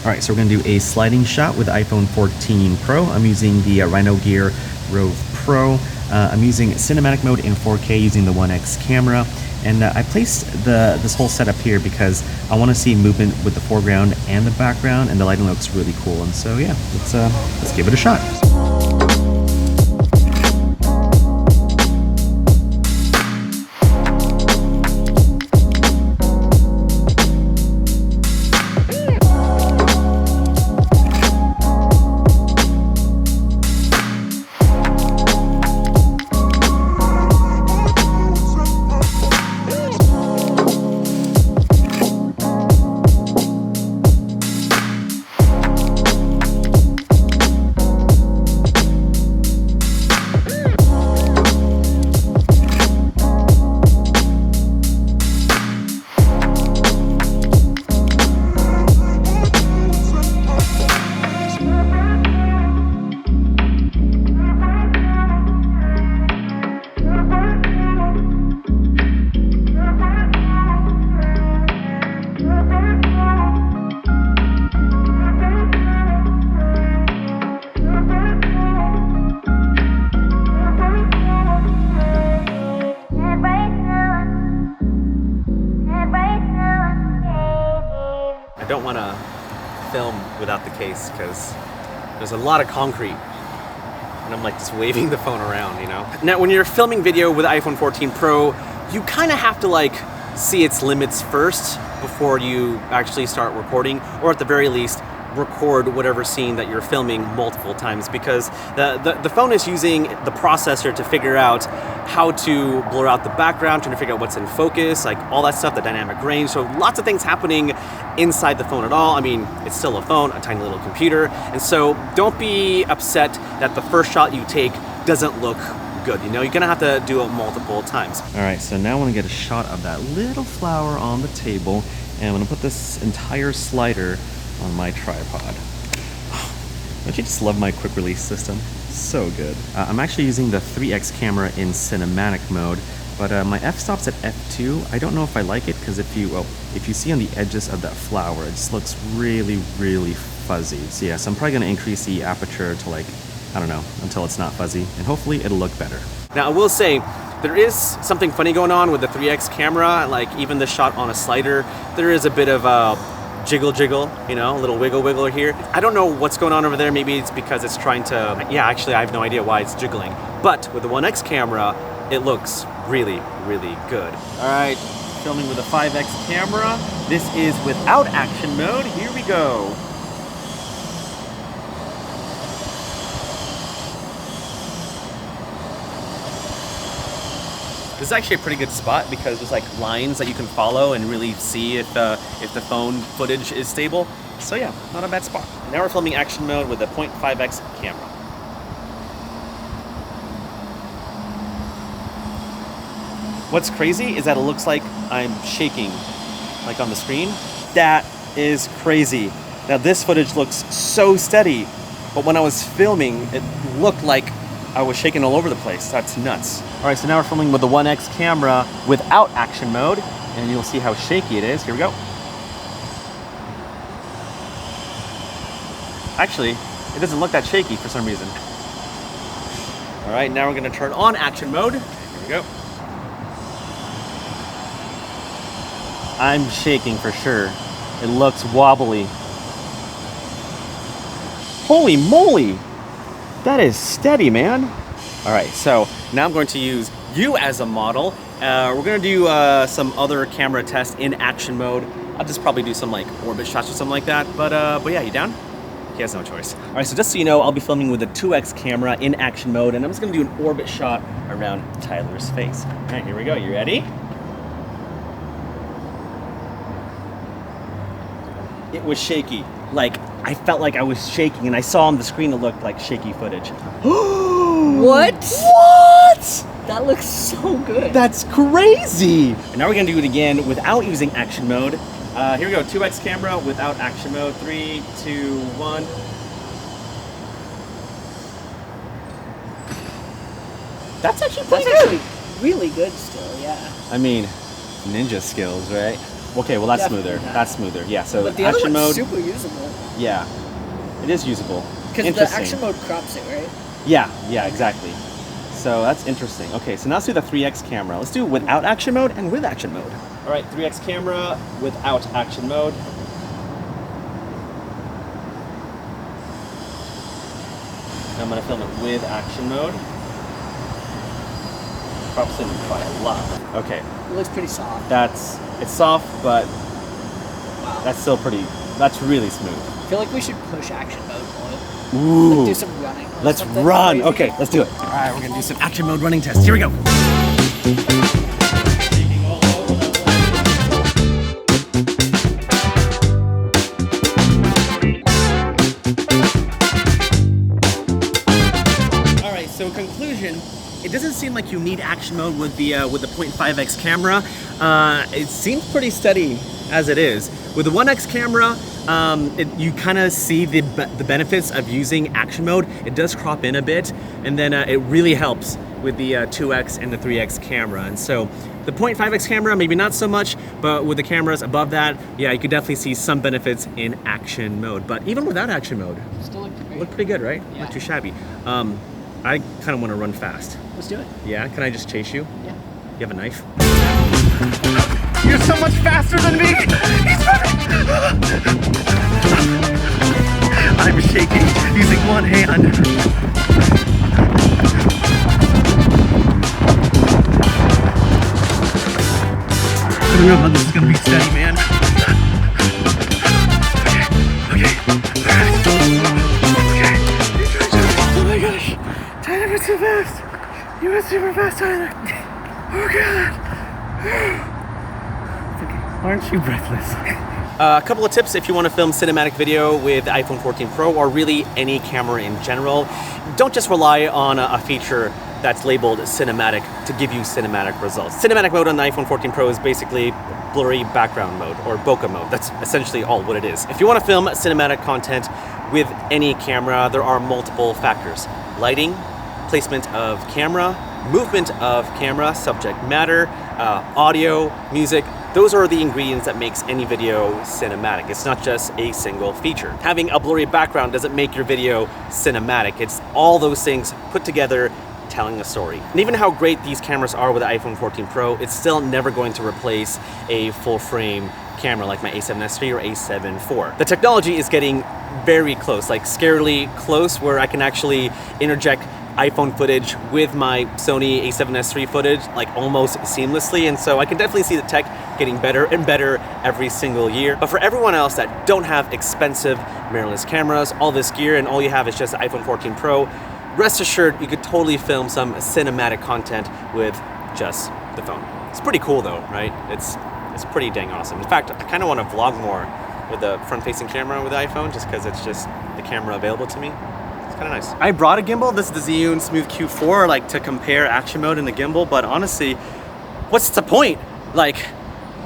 Alright, so we're going to do a sliding shot with the iPhone 14 Pro. I'm using the Rhino Gear Rove Pro. I'm using cinematic mode in 4K using the 1X camera. And I placed this whole setup here because I want to see movement with the foreground and the background, and the lighting looks really cool. And so yeah, let's give it a shot. I don't want to film without the case because there's a lot of concrete and I'm like just waving the phone around, you know? Now when you're filming video with the iPhone 14 Pro, you kind of have to like see its limits first before you actually start recording, or at the very least record whatever scene that you're filming multiple times, because the phone is using the processor to figure out how to blur out the background, trying to figure out what's in focus, like all that stuff, the dynamic range. So lots of things happening inside the phone at all. I mean, it's still a phone, a tiny little computer. And so don't be upset that the first shot you take doesn't look good. You know, you're gonna have to do it multiple times. All right, so now I want to get a shot of that little flower on the table, and I'm gonna put this entire slider on my tripod. Don't you just love my quick release system? So good. I'm actually using the 3X camera in cinematic mode, but my f-stop's at f2. I don't know if I like it because if you see on the edges of that flower, it just looks really, really fuzzy. So yeah, so I'm probably gonna increase the aperture to like, I don't know, until it's not fuzzy, and hopefully it'll look better. Now I will say, there is something funny going on with the 3X camera, like even the shot on a slider, there is a bit of a jiggle, you know, a little wiggle here. I don't know what's going on over there. Maybe it's because it's trying to, yeah, actually I have no idea why it's jiggling. But with the 1X camera, it looks really, really good. All right, filming with a 5X camera. This is without action mode. Here we go. This is actually a pretty good spot because there's like lines that you can follow and really see if the phone footage is stable. So yeah, not a bad spot. Now we're filming action mode with the 0.5x camera. What's crazy is that it looks like I'm shaking, like on the screen. That is crazy. Now this footage looks so steady, but when I was filming, it looked like I was shaking all over the place. That's nuts. All right, so now we're filming with the 1X camera without action mode, and you'll see how shaky it is. Here we go. Actually, it doesn't look that shaky for some reason. All right, now we're gonna turn on action mode. Here we go. I'm shaking for sure. It looks wobbly. Holy moly! That is steady, man. All right, so now I'm going to use you as a model. We're gonna do some other camera tests in action mode. I'll just probably do some like orbit shots or something like that. But yeah, you down? He has no choice. All right, so just so you know, I'll be filming with a 2X camera in action mode, and I'm just gonna do an orbit shot around Tyler's face. All right, here we go. You ready? It was shaky. Like, I felt like I was shaking, and I saw on the screen it looked like shaky footage. What? What? That looks so good. That's crazy. And now we're gonna do it again without using action mode. Here we go, 2X camera without action mode. 3, 2, 1. That's actually pretty good. Really good still, yeah. I mean, ninja skills, right? Okay, well that's Definitely smoother. not. That's smoother. Yeah. So But the other action one's mode. super usable. Yeah, it is usable. Because the Interesting. action mode crops it, right? Yeah, exactly. So that's interesting. Okay, so now let's do the 3x camera. Let's do it without action mode and with action mode. All right, 3x camera without action mode. I'm gonna film it with action mode. Crops in by a lot. Okay, It looks pretty soft. it's soft, but Wow. that's really smooth. I feel like we should push action mode more. Ooh. Like do some running. or Let's something run. crazy. Okay, let's do it. All right, we're gonna do some action mode running test. Here we go. All right, so conclusion. It doesn't seem like you need action mode with the 0.5x camera. It seems pretty steady as it is. With the 1x camera, you kind of see the benefits of using action mode. It does crop in a bit, and then it really helps with the 2x and the 3x camera. And so the 0.5x camera, maybe not so much, but with the cameras above that, yeah, you could definitely see some benefits in action mode. But even without action mode, Still look great. look pretty good, right? Yeah. Not too shabby. I kind of want to run fast. Let's do it. Yeah, can I just chase you? Yeah. You have a knife? You're so much faster than me! I'm shaking using one hand. I don't know how this is gonna be steady, man. Okay. Oh my gosh. Tyler went so fast. You went super fast, Tyler. Oh god. Aren't you breathless? A couple of tips if you want to film cinematic video with the iPhone 14 Pro or really any camera in general. Don't just rely on a feature that's labeled cinematic to give you cinematic results. Cinematic mode on the iPhone 14 Pro is basically blurry background mode or bokeh mode. That's essentially all what it is. If you want to film cinematic content with any camera, there are multiple factors. Lighting, placement of camera, movement of camera, subject matter, audio, music. Those are the ingredients that makes any video cinematic. It's not just a single feature. Having a blurry background doesn't make your video cinematic. It's all those things put together telling a story. And even how great these cameras are with the iPhone 14 Pro, it's still never going to replace a full frame camera like my A7S III or A7 IV. The technology is getting very close, like scarily close, where I can actually interject iPhone footage with my Sony A7S III footage like almost seamlessly, and so I can definitely see the tech getting better and better every single year. But for everyone else that don't have expensive mirrorless cameras, all this gear, and all you have is just the iPhone 14 Pro, rest assured you could totally film some cinematic content with just the phone. It's pretty cool though, right? It's pretty dang awesome. In fact, I kind of want to vlog more with the front-facing camera with the iPhone just because it's just the camera available to me. Kind of nice. I brought a gimbal. This is the Zhiyun Smooth Q4, like to compare action mode and the gimbal. But honestly, what's the point? Like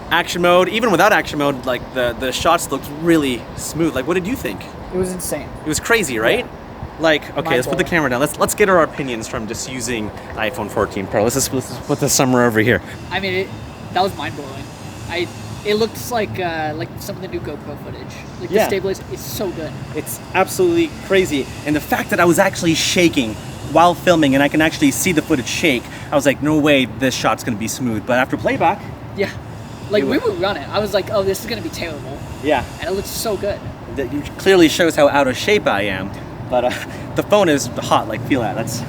action mode, even without action mode, like the shots looked really smooth. Like, what did you think? It was insane. It was crazy, right? Yeah. Like, okay, let's put the Mind-blowing. camera down. Let's get our opinions from just using the iPhone 14 Pro. Let's just put the summer over here. I mean, that was mind blowing. It looks like some of the new GoPro footage. Like Yeah. the stabilizer is so good. It's absolutely crazy. And the fact that I was actually shaking while filming and I can actually see the footage shake, I was like, no way this shot's gonna be smooth. But after playback, Yeah. Like It we was- would run it. I was like, oh, this is gonna be terrible, yeah, and it looks so good. that clearly shows how out of shape I am. But the phone is hot, like feel that. That's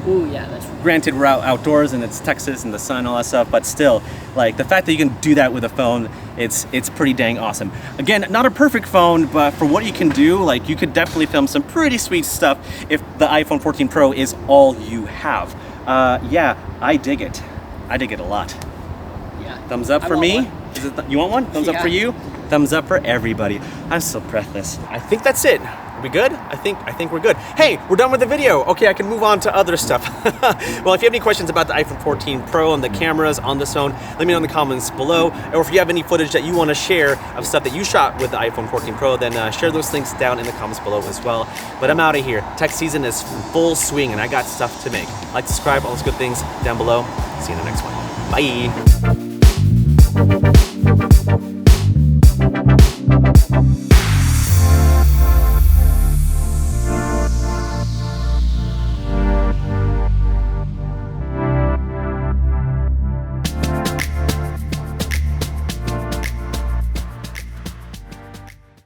Ooh, yeah, that's granted we're outdoors and it's Texas and the sun and all that stuff, but still, like the fact that you can do that with a phone, it's pretty dang awesome. Again, not a perfect phone, but for what you can do, like you could definitely film some pretty sweet stuff if the iPhone 14 Pro is all you have. Yeah, I dig it. I dig it a lot. yeah. Thumbs up I for want me. one. Is it you want one? Thumbs up Yeah. for you. Thumbs up for everybody. I'm so breathless. I think that's it. Are we good? I think we're good. Hey, we're done with the video. Okay, I can move on to other stuff. Well, if you have any questions about the iPhone 14 Pro and the cameras on this phone, let me know in the comments below. Or if you have any footage that you want to share of stuff that you shot with the iPhone 14 Pro, then share those links down in the comments below as well. But I'm out of here. Tech season is full swing and I got stuff to make. Like, subscribe, all those good things down below. See you in the next one. Bye.